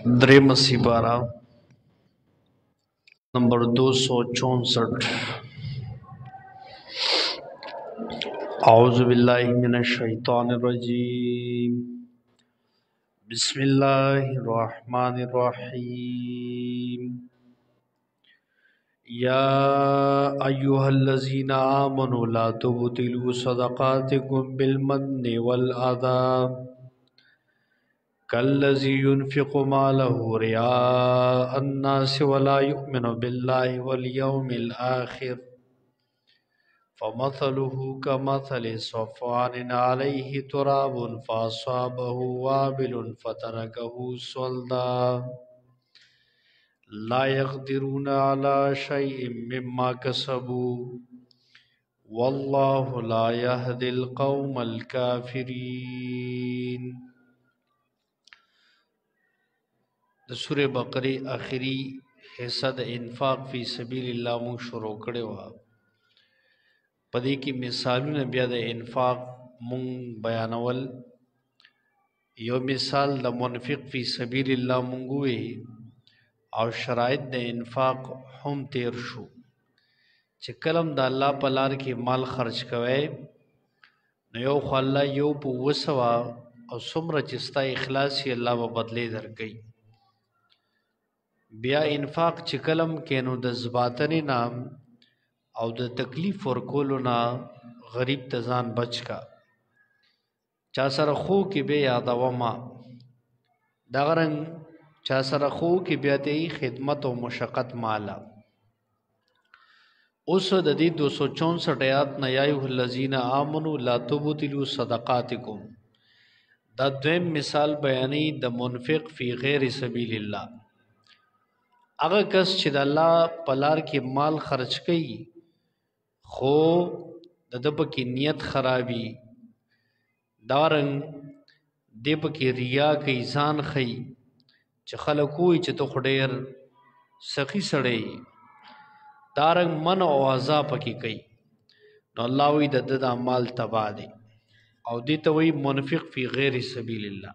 دریم سیپارہ نمبر 264 اعوذ باللہ من الشیطان الرجیم بسم اللہ الرحمن الرحیم یا ایہا الذین آمنوا لا تبطلوا صدقاتکم بالمن والأذى كالذي ينفق ماله رئاء الناس ولا يؤمن بالله واليوم الآخر فمثله كمثل صفوان عليه تراب فأصابه وابل فتركه صلدا لا يقدرون على شيء مما كسبوا والله لا يهدي القوم الكافرين. د سورہ بقره آخری حصہ د انفاق فی سبیل الله مون شروع کړي وا. پدې کې مثالونه بیا د انفاق مون بیانول. یو مثال د منفق فی سبیل الله مونږ وی او شرایط د انفاق هم تیر شو چې کلم د الله په لار کې مال خرج کوي نو یو خو الله یو په وسوا او څومره چې ستا اخلاص یې الله به بدلې درکړي. بیا انفاق چې کلم کینو د زباتنې نام او د تکلیف ورکولو نه غریب ته ځان بچ کا. چا سره خو کې به یادوه ما دغه رنګ چا سره خو کې بیا ته خدمت او مشقت مالا. اوس د دې 264 آیات نه یا ایه الذین آمنوا لا تبطلوا صدقاتکم دا دویم مثال بیانې د منفق فی غیر سبیل الله. هغه کس چې د الله په لار کې مال خرج کوي خو د ده پکې نیت خرابي دارنګ دی پکې ریا کوي ځان ښیي چې خلک وایي چې ته خو ډېر سخي سړی دارنګ من او اعضا پکې کوي نو الله وایي د ده دا مال تباه دی او دې ته وایي منفق فی غیر سبیل الله.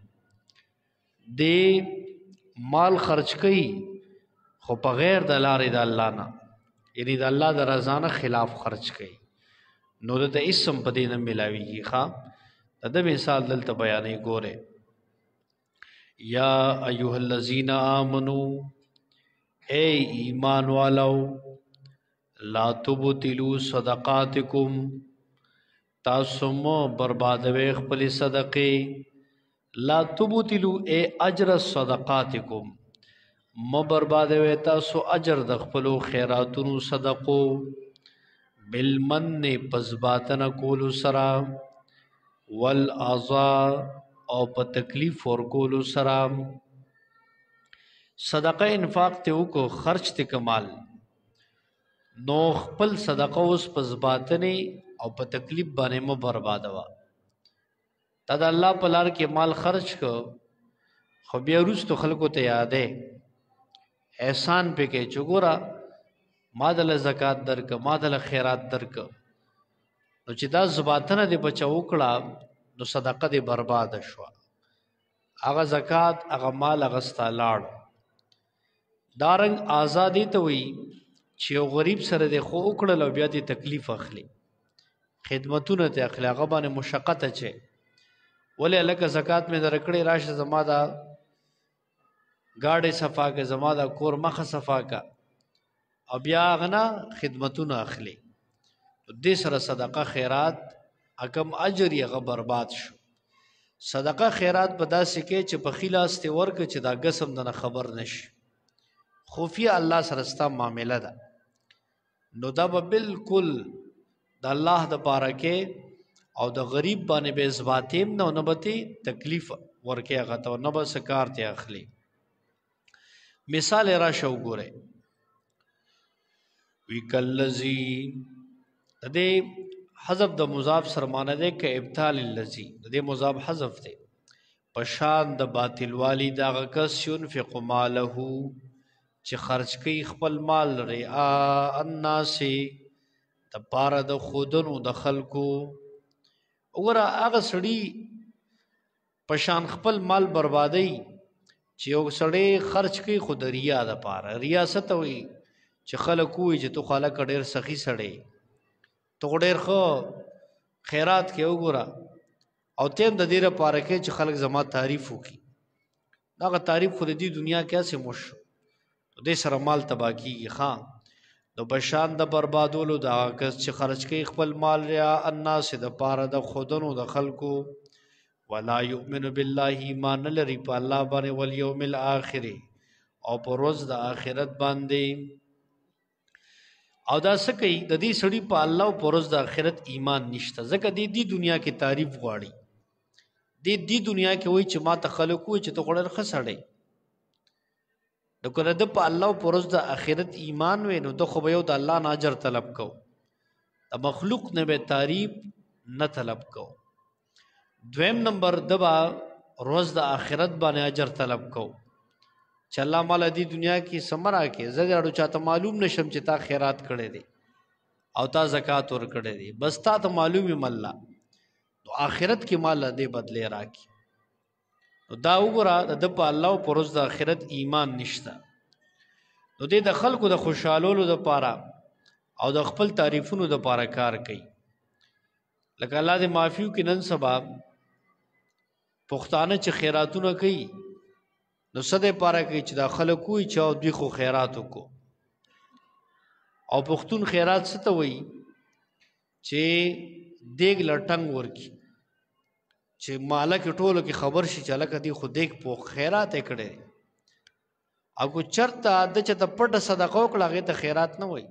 دی مال خرج کوي خو په غیر د لارې د الله نه یعنی د الله د رضا نه خلاف خرج کوي نو دته اسم په دې نه ملاویږي. ښه د مثال دلته بیانې ګوره. یا ایها الذین آمنوا اے ایمان والو لا تبطلوا صدقاتکم تاسو مو بربادوي خپل صدقې. لا تبطلوا اے اجر صدقاتکم مو بربادوي تاسو اجر د خپلو خیراتونو صدقو بالمن پزباتن کولو سرا والاذى او په تکلیف ور کولو سرا. صدقه انفاق ته وکړو خرج ته کمال نو خپل صدقه اوس پزباتنه او په تکلیف باندې مو بربادوا. تا د الله په لار کې مال خرج کو خو بیا وروسته خلکو ته یادې احسان پہ کې چګورا ما دل زکات درک ما دل خیرات درک نو چې دا زباتنه دی بچو کړه نو صدقه دی برباد شو. هغه زکات هغه مال هغه ستالاړ دارنګ آزادی ته وي چې یو غریب سره دی خو وکړه لو بیا دی تکلیف اخلي خدمتونه ته اخلي هغه باندې مشقت اچي ولې الکه زکات مې درکړې راشه زما دا گاڑی صفا که زما دا کور مخه صفا کا او بیا غنا خدمتونه اخلي دې سره صدقه خیرات اکم اجر یې غ برباد شو. صدقه خیرات په داسې کې چې په خلاص ته ورک چې دا قسم نه خبر نشي خفیه الله سره ستا معاملې ده نو دا به بالکل د الله د بارکه او د غریب باندې به ثباتیم نه نبتی تکلیف ورکه غته نه به سکار ته اخلي. مثال را شو ګوره وی کلذی دې حذف د مضاف سرمانه ده ک ابطال الذی دې مضاف حذف ده پشان د باطل والی دا کس ينفق ماله چې خرج کوي خپل مال ریا الناس د پاره د خودونو د خلکو وګوره هغه سړی پشان خپل مال بربادي چې یو سړی خرج کوي خو د ریا د پاره ریاست وي چې خلک وي چې تو خلک ډېر سخی سړی تو ډېر خو خیرات کې وګوره او تیم د دې لپاره کې چې خلک زما تعریف وکړي دا تعریف خو د دې دنیا کې څه مش دې سره مال تبا کیږي خان نو بشان د بربادولو دا کس چې خرج کوي خپل مال ریا الناس د پاره د خودونو د خلکو ولا یؤمن بالله ایمان لري په الله باندې ول یوم الاخر او په ورځ د آخرت باندې او دا څه کوي د دې سړي په الله او په ورځ د آخرت ایمان نشته ځکه دې دنیا کې تعریف غواړي دې دنیا کې وای چې ما ته خلک وای چې ته غوړل خسړې نو کله د په الله او په ورځ د آخرت ایمان وې نو د خو به یو د الله نه اجر طلب کو د مخلوق نه به تعریف نه طلب کو دویم نمبر دبا روز د آخرت باندې اجر طلب کو چې الله مال دې دنیا کې سمرا کې زړه چاته معلوم نشم چې تا خیرات کړې دي او تا زکات ور کړې دي بس تا ته معلومي مله نو آخرت کې مال دې بدلې راکې دا وګوره د په الله او پرز د آخرت ایمان نشته نو دې د خلکو د خوشحالولو د پاره او د خپل تعریفونو د پاره کار کوي لکه الله دې معافیو کې نن سبا پښتانه چې خیراتونه کوي نو صدې پاره کوي چې د خلکو چې او دوی خو خیرات وکړو او پښتون خیرات څه ته وایي چې دیګ لټنګ ورکی چې مالک ټولو کې خبر شي چې لکه دی خو دیک په خیرات کړي او کو چرته د چ د پټ صدقه وکړه هغه ته خیرات نه وای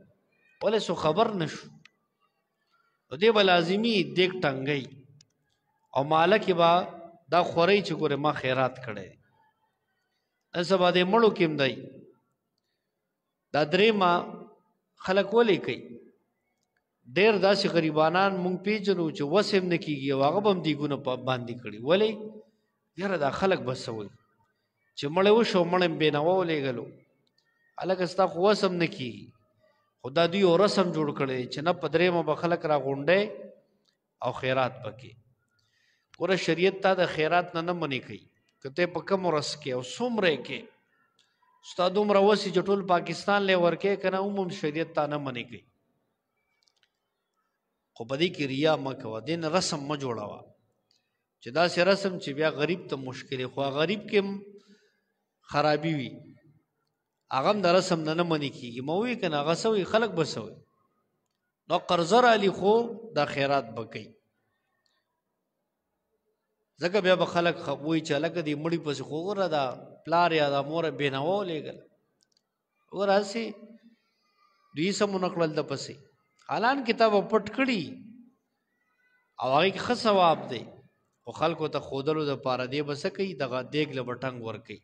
ولې سو خبر نشو دې بل لازمی دیک ټنګي او مالک با دا خوري چې ګوره ما خیرات کړي سبا دې مړو کېم دی دا درې ما خلق ولې کوي ډېر داسې غریبانان مونږ پیژنو چې وسم نه کیږي او هغه هم دیګونه په باندې کړي ولې یاره دا خلک بسوي چې مړ وشو مړ بیناو لګلو الګ استا خو وسم نه کیږي خدا دی او رسم جوړ کړي چې نه پدرې مو به خلک را غونډه او خیرات پکې ګوره شریعت ته د خیرات نه منې کوي کته په کم ورس کې او څومره کې استاد عمر وسی جټول پاکستان له ورکه کنه عموم شریعت ته نه منې کوي خو بدی کې ریا مکو دین رسم ما جوړاوه چې دا سه رسم چې بیا غریب ته مشکل خو غریب کې خرابي وي اغه د رسم نه منې کیږي مو وی کنه هغه سوې خلق بسوي نو قرضر علی خو د خیرات بکې زکه بیا به خلق خووي چې لکه دی مړی پس خو ور دا پلار یا د مور بیناو لګل وراسي دوی سم نقل د پسې حالان کتاب پټ کړي او هغه کې ښه ثواب دی او خلکو ته خودلو د پاره دی بس کوي دغه دیګ له بټنګ ور کوي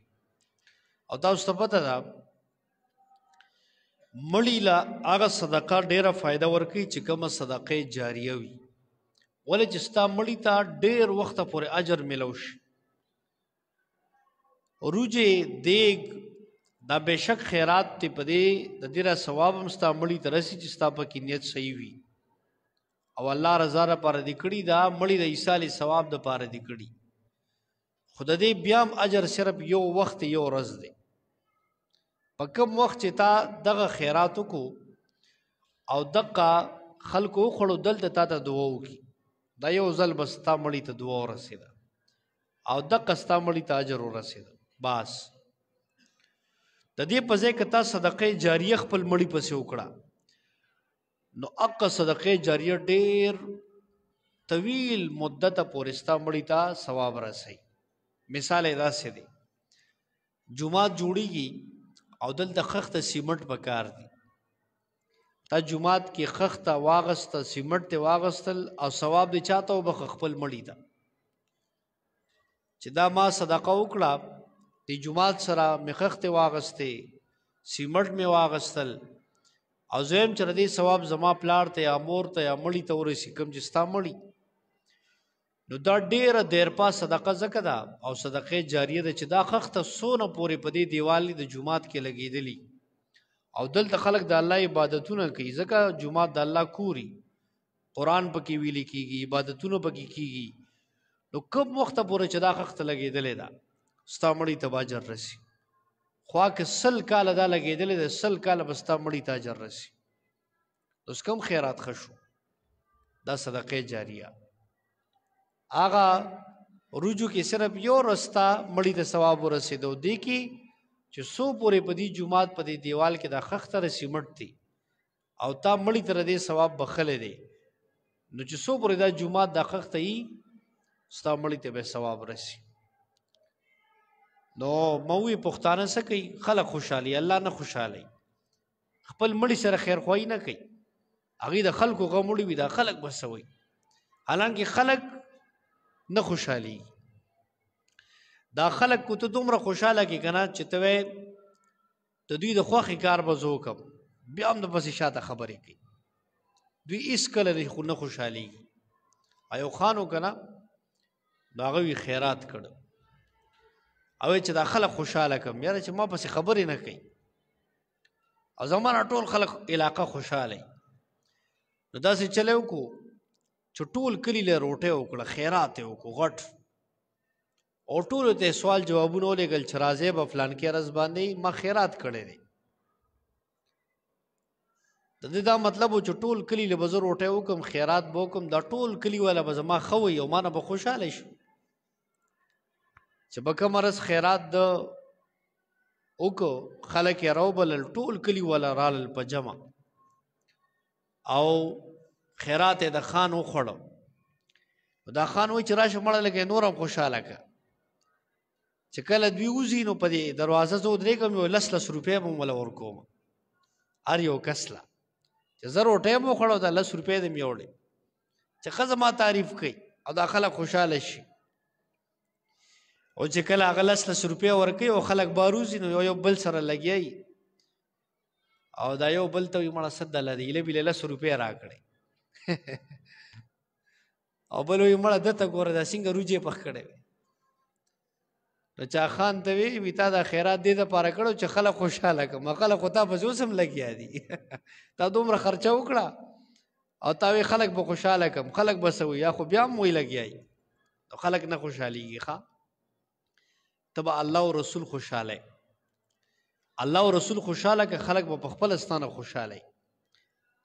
او تاسو ته پته ده مړی لا هغه صدقه ډیره فائدہ ور کوي چې کومه صدقه جاریه وي ولې چې ستا مړی ته ډیر وخت پورې اجر ملوش روجه دیګ دا بشک خیرات ته پدې د دې ثواب هم ستا مړی ترسي چې ستا په کې نیت صحیح وي او الله رضا لپاره دې کړی دا مړی د عیسی علی ثواب د لپاره دې کړی خدای دې بیا هم اجر صرف یو وخت یو ورځ دی په کوم وخت چې تا دغه خیرات کو او دغه خلکو خړو دلته تا ته دعا وکي دا یو ځل بس تا مړی ته دعا ورسېده او دغه ستا مړی ته اجر ورسېده بس د دې په ځای کې تا صدقه جاریه خپل مړی پسې وکړه نو اق صدقه جاریه ډېر طویل مدت پورې ستا مړی ته ثواب رسي مثال دا سه دی جمعات جوړیږي او دلته خخته سیمنټ پکار دي تا جمعات کې خخته واغسته سیمنټ ته واغستل او ثواب دې چاته وبخ خپل مړی ته چې دا ما صدقه وکړه دی جمعات سره مخخته واغسته سیمنټ می واغستل او زم چې ردی ثواب زما پلار ته یا مور ته یا مړی ته ورسی کوم چې ستا مړی نو دا ډیره دیر په صدقه زکه دا او صدقه جاریه ده چې دا خخته سونه پورې په دې دیوالې د جمعات کې لګیدلی او دلته خلک د الله عبادتونه کوي ځکه جمعات د الله کوري قران پکې ویل کیږي عبادتونه پکې کیږي نو کوم وخت پورې چې دا خخته لګیدلې ده ستا مړی ته باجر رسی خوا که 100 کاله دا لګېدلې ده 100 کاله به ستا مړي ته اجر رسي اوس کم خیرات ښه شو دا صدقې جاریه هغه رجوع کې صرف یو رستا مړي ته ثواب ورسېدو دی کې چې څو پورې په دې جومات په دې دیوال کې دا خښته رسي مټ دی او تا مړي ته دې ثواب بخلې دی نو چې څو پورې دا جومات دا خښته یي ستا مړي ته به ثواب رسي نو موي پښتانه څه کوي خلک خوشحالي الله نه خوشحالي خپل مړي سره خیر خوایي نه کوي هغه د خلکو غموړي وي دا خلک بسوي حالانکه خلک نه خوشحالي دا خلک کو ته دومره خوشاله کی کنه چې ته ته دوی د خوخي کار بزو کم بیا هم د پسې شاته خبرې کوي دوی اس کله خو نه خوشحالي ایو خانو کنه دا غوي خیرات کړ او چې دا خلک خوشاله کم یاره چې ما پسې خبرې نه کوي او زمانه ټول خلک علاقه خوشاله نو داسې چلو کو چې ټول کلی له روټه وکړه خیرات وکړه غټ او ټول ته سوال جوابونه ولېګل چې راځي په فلان کې رز باندې ما خیرات کړی دی د دې دا مطلب چې ټول کلی له بزر روټه وکم خیرات وکم دا ټول کلی ولا به ما خوي او ما نه به خوشاله شي چې بکه مرز خیرات د وکړو خلک یې راوبل ټول کلی ولا رال په جمع او خیرات د خان وخړو دا خان وای چې راشه مړه لګي نورم خوشاله کا چې کله دوی وزي نو په دې دروازه زو درې کوم یو لس روپیا به مولا ورکوم ار یو کسلا چې زرو ټیم وخړو دا 10 روپیا دې میوړي چې خزه ما تعریف کوي او دا خلک خوشاله شي او چې کله هغه 10 روپیا ورکوي او خلک باروزي نو یو بل سره لګي او دا یو بل ته مړه صد الله دې له بل 10 روپیا راکړي او بل وی مړه دته ګوره دا څنګه روجه پخ کړي نو چا خان ته وی تا دا خیرات دې ته پاره کړو چې خلک خوشاله کړه خلک خو تا په زوسم لګیا دي تا دومره خرچه وکړه او تا وی خلک به خوشاله کړه خلک بسوي یا خو بیا موي لګیای نو خلک نه خوشاليږي ښا تبع الله او رسول خوشاله الله او رسول خوشاله که خلک به خپل استانه خوشاله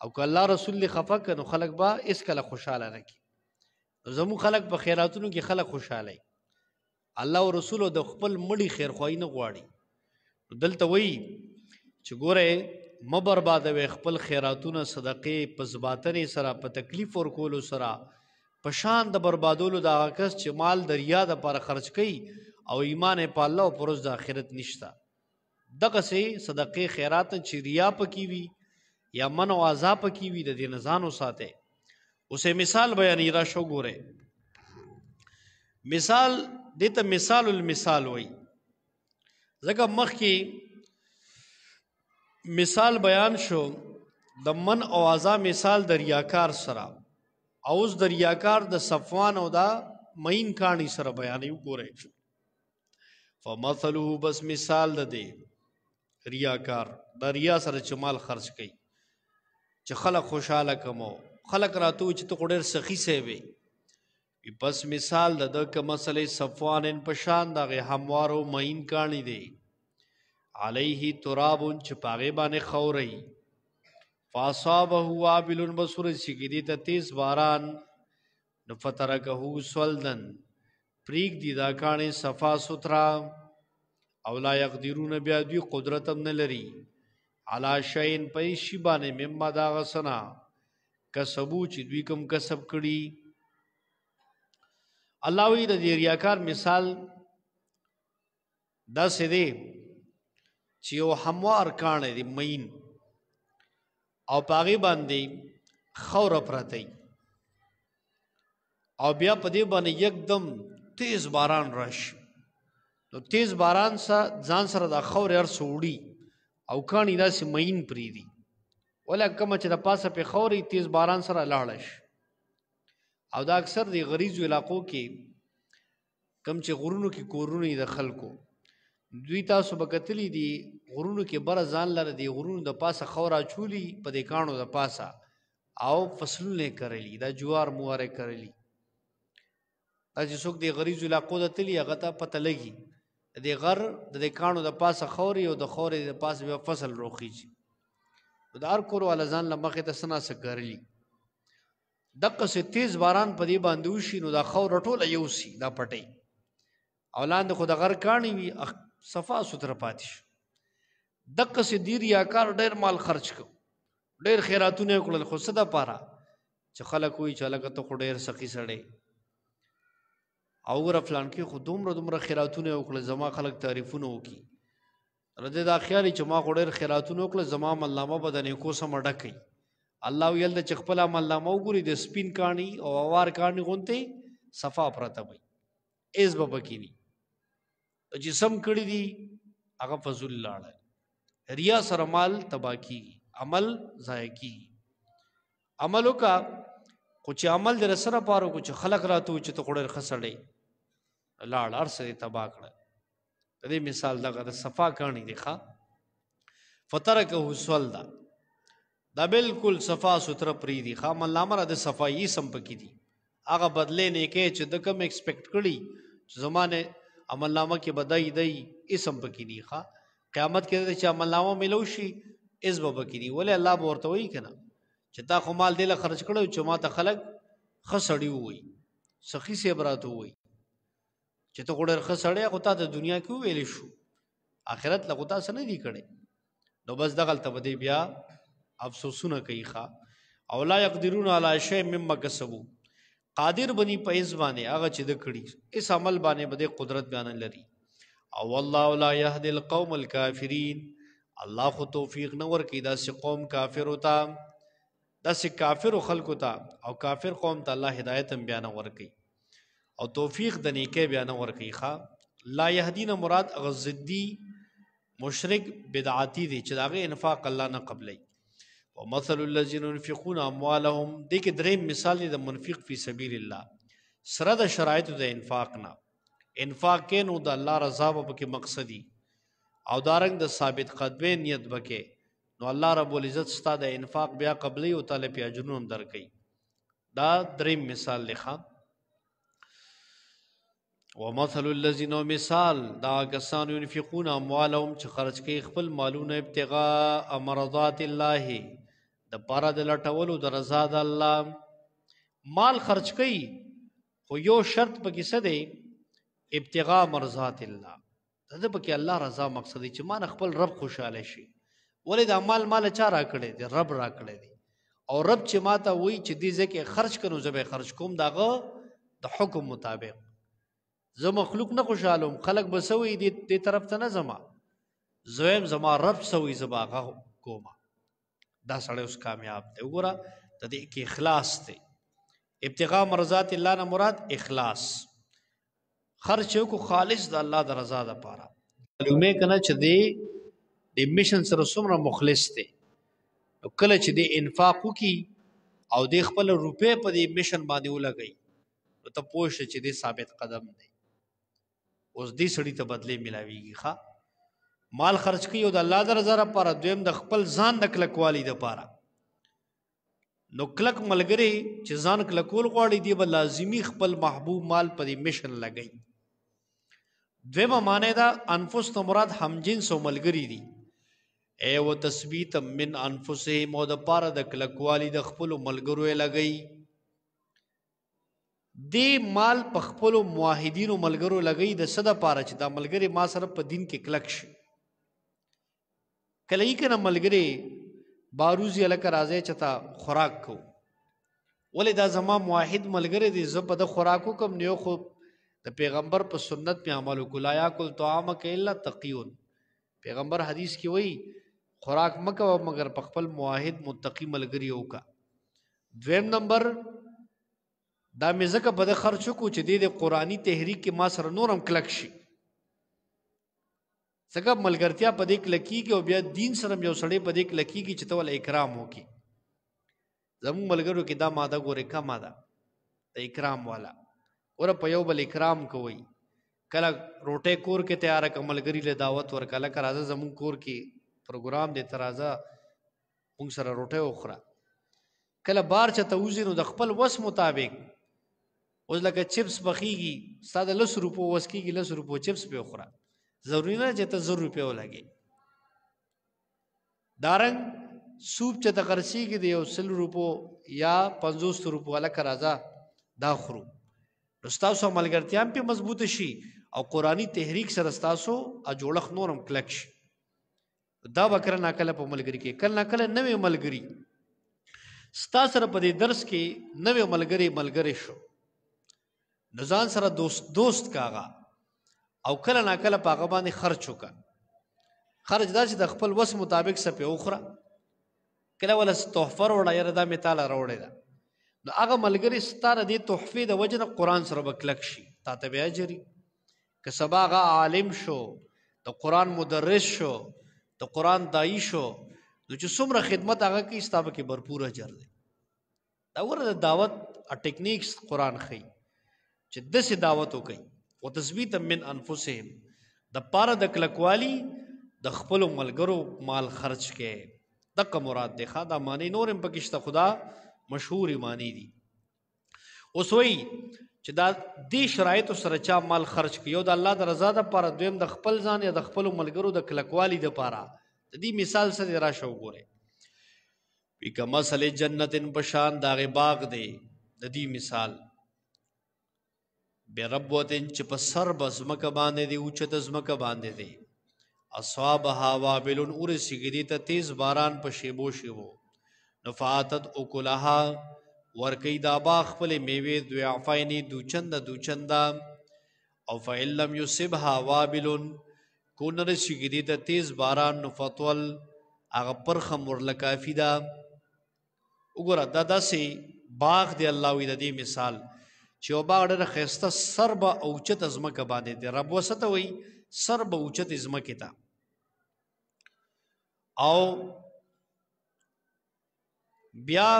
او که الله رسول له خفه کنو خلک با اس کله خوشاله نه کی زمو خلک په خیراتونو کې خلک خوشاله الله او رسول د خپل مړي خیر خوای نه غواړي دلته وی چې ګوره م بربادوي خپل خیراتونه صدقې په زباتنې سره په تکلیف ور کولو سره په شان د بربادولو د کس چې مال دریا د پر خرج کوي او ایمان په الله او پرز د آخرت نشتا دغه سي صدقې خیرات چې ریا پکې وي یا من او عذاب پکې وي د دې نزانو ساته اوسه مثال بیانې را شو ګوره مثال دته مثال المثال وای زګه مخ کې مثال بیان شو د من او عذاب مثال د ریاکار سره او اوس د ریاکار د صفوان او دا مین کانی سره بیانې وګوره فمثله بس مثال د دې ریاکار د ریا سره چې مال خرج کړي چې خلک خوشاله کمو خلق راتو چې تو ډېر سخی سی وي بس مثال د ک مسلې صفوان په شان دغه هموارو مین کانی دی علیه تراب چې پاغه باندې خوري فاصابه وابل بصر سګدی ته تیز باران نفترکه سولدن پریک دی دا کانی صفا سوترا او لا يقدرون بیا دوی قدرت هم نه لري علا شین پیشی باندې مما دا غسنا کسبو چې دوی کوم کسب کړي الله وی د ریاکار مثال دا سې دی چې یو هموار کانه دی مین او پاغي باندې خور پرتی او بیا په دې باندې یکدم تیز باران راش نو تیز باران سره ځان سره د خور هر سوړي او کانی داسې مین پری دی ولا کوم چې د پاسه په خوري تیز باران سره لاړش او دا اکثر دی غریزو علاقو کې کم چې غرونو کې کورونه د خلکو دوی تاسو بکتلی دی غرونو کې بر ځان لره دی غرونو د پاسه خورا چولی په دې کانو د پاسه او فصلونه کړلی دا جوار مواره کړلی دا چې څوک دی غریزو علاقو د تلی هغه ته پته لګي د غر د کانو د پاسه خوري او د خوري د پاسه بیا فصل روخیږي د هر کور والا ځان لمخه ته سنا سګرلی دغه سه تیز باران په دې باندې وشي نو دا خور ټوله یوسي دا پټي اولاد خو د غر کانی وي صفا ستر پاتش دغه سه دیر یا کار ډیر مال خرج کو ډیر خیراتونه کړل خو صدا پاره چې خلک وي چې لکه ته خو ډیر سخی سړی او ور فلان کې خو دومره خیراتونه وکړل زما خلک تعریفونه وکي رده دا خیالي چې ما خو ډیر خیراتونه وکړل زما ملنامه بدنې کو سم ډکې الله ویل د چخپل ملنامه وګوري د سپین کانی او اوار کانی غونته صفا پرته وي ایز ببکینی جسم کړی دی هغه فضل لاړه ریا سره مال تباکی عمل ضایع کی عملو کا کچھ عمل در سره پارو کچھ خلق راتو چې ته خړل خسړې لاړ ارسه تبا کړه دې مثال دغه د صفا کانی دی ښا فترکه سولدا دا بالکل صفا ستر پری دی ښا ملامه د صفائی سم پکې دی هغه بدلې نه کې چې د کوم ایکسپیکټ کړي زمانه عمل نامه کې بدای دی اسم پکې دی ښا قیامت کې چې عمل نامه ملو شي اس بکې دی ولې الله ورته وایي کنه چې تا خو مال دله خرج کړو چې ما ته خلق خسړی وي سخی سي براتو وي چې ته ګډر خسړی خو ته د دنیا کې ویل شو آخرت لغوتا سره نه دی کړي نو بس دغل ته بده بیا افسوسونه کوي ښا او لا يقدرون علی شیء مما کسبوا قادر بنی پېز باندې هغه چې د کړي اس عمل باندې بده قدرت بیان لري او والله لا يهدي القوم الكافرين الله خو توفیق نور کی دا سی قوم کافر ہوتا دا سی کافر خلق ہوتا او کافر قوم ته الله هدایت بیان ور کی او توفیق د نیکه بیان ور کی ښا لا يهدين مراد غزدی مشرک بدعاتی دی چې داغه انفاق الله نه قبلای ومثل الذين ينفقون اموالهم دې کې درې مثال دی د منفق فی سبیل الله سره د شرایط د انفاق نه انفاق کینو د الله رضا په کې مقصدی او دارنګ د ثابت قدمه نیت بکې نو الله رب العزت ستاسو د انفاق بیا قبلې او تعالی په اجرونو درکې دا درې مثال لخوا ومثل الذين مثال دا کسان ينفقون اموالهم چې خرج کوي خپل مالونه ابتغاء مرضات الله د پاره د لټولو د رضا د الله مال خرج کوي خو یو شرط پکې څه دی ابتغاء مرضات الله دا پکې الله رضا مقصد دی چې مان خپل رب خوشاله شي ولې د مال چا را کړی دی رب را کړی دی او رب چې ماته وای چې دې ځکه خرج کړو زبې خرج کوم داغه د حکم مطابق زه مخلوق نه خوشالم خلق بسوي دې طرف ته نه زما زویم زما رب سوي زباغه کوما دا سړی اوس کامیاب دی وګوره د دې کې اخلاص دی ابتغاء مرضات الله نه مراد اخلاص خرچ کو خالص د الله د رضا د پاره معلومه کنه چې د میشن سره څومره مخلص دی نو کله چې د انفاق کی او د خپل روپے په دې میشن باندې ولګي نو ته پوه شې چې د ثابت قدم دی اوس دې سړی ته بدله ملاويږي ښا مال خرج کوي او د الله د رضا لپاره دویم د خپل ځان د کلکوالي لپاره نو کلک ملګری چې ځان کلکول غواړي دی بل لازمی خپل محبوب مال په دې میشن لګي دویمه معنی دا انفس تو مراد هم جنس او ملګری دي اے و تثبیت من انفسهم او د پاره د کلکوالی د خپل ملګرو لګي دی مال په خپل موحدینو ملګرو لګي د صد پاره چې دا ملګری ما سره په دین کې کلک شي کله یې کنه ملګری باروزی الک راځي چتا خوراک کو ولې دا زما موحد ملګری دی زه په د خوراکو کم نیو خو د پیغمبر په سنت په عمل وکلا یا کل طعامک الا تقیون پیغمبر حدیث کې وایي خوراک مکو مگر په خپل موحد متقی ملګری وکا دویم نمبر دا مزکه په د خرچ کو چې د قرآنی تحریک کې ما سره نورم کلک شي څنګه ملګرتیا په دې کلکی کې او بیا دین سره یو سړی په دې کلکی کې چې تول اکرام وکي زمو ملګرو کې دا ماده ګوره کا ماده د اکرام والا اور په یو بل اکرام کوي کله روټه کور کې تیار کملګری له دعوت ورکاله کرازه زمو کور کې پروګرام دې ترازه موږ سره روټه وخره کله بار چې توزی نو د خپل وس مطابق اوس لکه چپس بخیږي ساده 10 روپو وس کېږي 10 روپو چپس په وخره ضروري نه چې ته 100 روپۍ ولګي دارنګ سوپ چې د غرسی کې دی 100 روپو یا 50 روپو والا کرازا دا خرو رستاسو عملګرتیا په مضبوط شي او قرآنی تحریک سره رستاسو ا جوړخ نورم کلک شي دا وکړه ناکله په ملګری کې کله ناکله نوې ملګری ستا سره په دې درس کې نوې ملګری شو نزان سره دوست کاغه او کله ناکله په هغه باندې خرچ وکړه خرج دا چې د خپل وس مطابق سپه اوخره کله ولا تحفه وړه یره دا میتاله راوړې ده نو هغه ملګری ستاره دې تحفه د وجنه قران سره بکلک شي تا ته بیا جری که سبا هغه عالم شو د قران مدرس شو د قران دای شو نو چې څومره خدمت هغه کې ستابه کې भरपूर اجر دی دا ورته دعوت ا ټیکنیکس قران خي چې دسه دعوت وکي او تثبیت من انفسهم د پاره د کلکوالی د خپل ملګرو مال خرج کې دغه مراد دی خدا معنی نورم پکشته خدا مشهور معنی دي اوس وی چې دا دې شرایط سره چا مال خرج کیو د الله د رضا د پاره دویم د خپل ځان یا د خپل ملګرو د کلکوالی د پاره د دې مثال سره راشه وګوره وی کما مثل جنتن بشان داغه باغ دی د دې مثال به ربوتن چې په سر بزمکه باندې دی او چې تزمکه باندې دی اصحابها وابلن ورسیږي ته تیز باران په شیبو نفاتت اکلها ورکی دا باغ خپل میوه ضعفین دوچندا او فإن لم يصبها وابلن کو نرسیږي ته تیز باران نفتول هغه پرخه مرله کافی دا وګوره دا داسې باغ دی الله وی د دې مثال چې او باغ ډېر خسته سرب او چت ازمکه باندې دی رب وسته وی سرب او چت ازمکه تا او بیا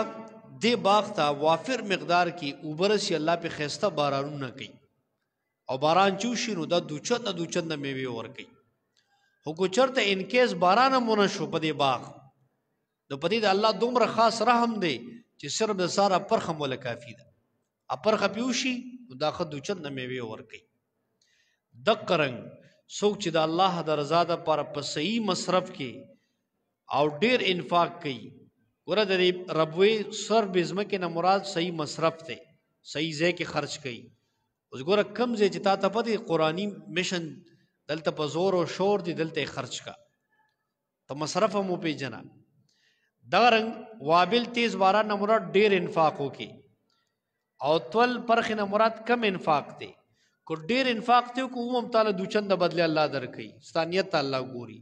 دې باغ ته وافر مقدار کې اوبرسي الله په خسته بارانونه کوي او باران چوشي نو د دوچند میوه ور کوي خو کو چرته ان کیس باران مونږ شو په دې باغ نو په دې د الله دومره خاص رحم دی چې صرف د ساره پرخه مولا کافی ده اپرخه پیوشي نو دا خد دوچند میوه ور کوي دقرنګ څوک چې د الله د رضا د پر په صحیح مصرف کې او ډیر انفاق کوي ورته د ربوي سر بزمکه نه مراد صحیح مصرف ته صحیح ځای کې خرج کوي اوس ګوره کم ځای چې تا ته په قرآنی مشن دلته په زور او شور دي دلته خرج کا ته مصرف مو پیجنا دا رنگ وابل تیز باران نه مراد ډیر انفاق وکي او تول پرخ نه مراد کم انفاق دی کو ډیر انفاق ته کو عموم تعالی دوچند بدله الله درکې ستانیت الله ګوري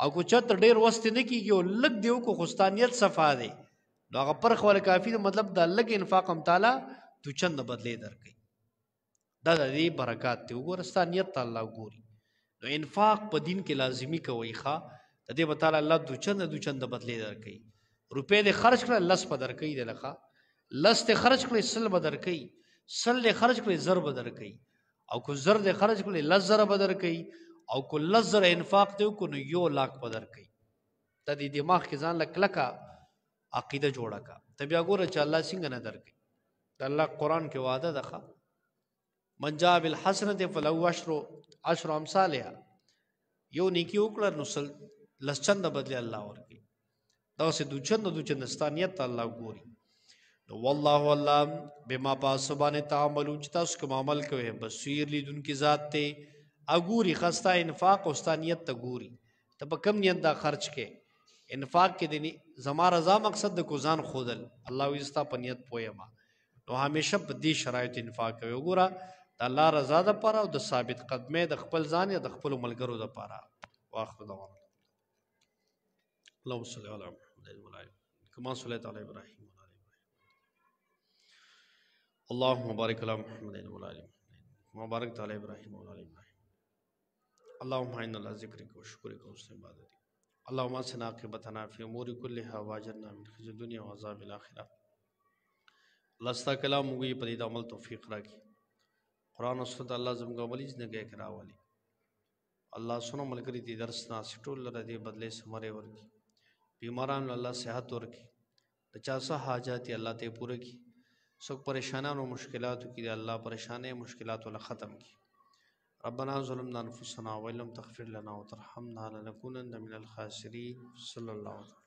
او کو چت ډیر وست نه کیږي او لګ دیو کو خستانیت صفا دی نو هغه پرخ ول کافی مطلب د لګ انفاق هم تعالی دوچند بدله درکې دا د دې برکات دی وګورستانیت الله ګوري نو انفاق په دین کې لازمی کوي ښا د دې وتعالى الله دوچند بدله درکې روپے دې خرج کړه لس په درکې دی لخوا لس ته خرج کړي سل به درکې سل دې خرج کړي زر به درکې او کو زر دې خرج کړي لس زر به درکې او کو لس زر انفاق دې کو نو 1 लाख به درکې ته دې دماغ کې ځان لکلکا عقیده جوړه کا ته بیا ګوره چې الله څنګه نه درکې د الله قران کې وعده ده من جاء بالحسنه فلو عشر امثالها یو نیکی وکړه نو لس چند بدله الله ورکړي دا سه دوچند ستانیت الله ګوري نو والله والله بما پاسبانه تعملون چې تاسو کوم عمل کوئ بصیر لیدون کی ذات ته اګوري خستا انفاق او ستانیت ته ګوري ته په کم نیت دا خرج کې انفاق کې دي زما رضا مقصد د کو ځان خودل الله وستا په نیت پوهما نو همیشه په دې شرایط انفاق کوي وګوره د الله رضا د پاره او د ثابت قدمه د خپل ځان یا د خپل ملګرو د پاره واخر دعوانا اللهم صل علی محمد وعلى آله كما صليت على ابراهيم وعلى آل ابراهيم اللهم بارك على محمد وعلى آله كما باركت على ابراهيم وعلى آل ابراهيم اللهم انا على ذكرك وشكرك وحسن عبادتك اللهم اسنا عاقبتنا في امور كلها واجرنا من خزي الدنيا وعذاب الاخره الله ستا کلام وی په دې عمل توفیق راکړي قرآن و سنت الله زموږ عملي ژوند کې راولي الله سونه ملګری دي درس نه سټول لره دې بدله سمره ورکي بیماران الله صحت ورکي د چا څه حاجات الله ته پوره کړي څوک پریشانانو مشکلاتو کې الله پریشانې مشکلات ول ختم کړي ربنا ظلمنا انفسنا وان لم تغفر لنا وترحمنا لنكونن من الخاسرين صلی الله علیه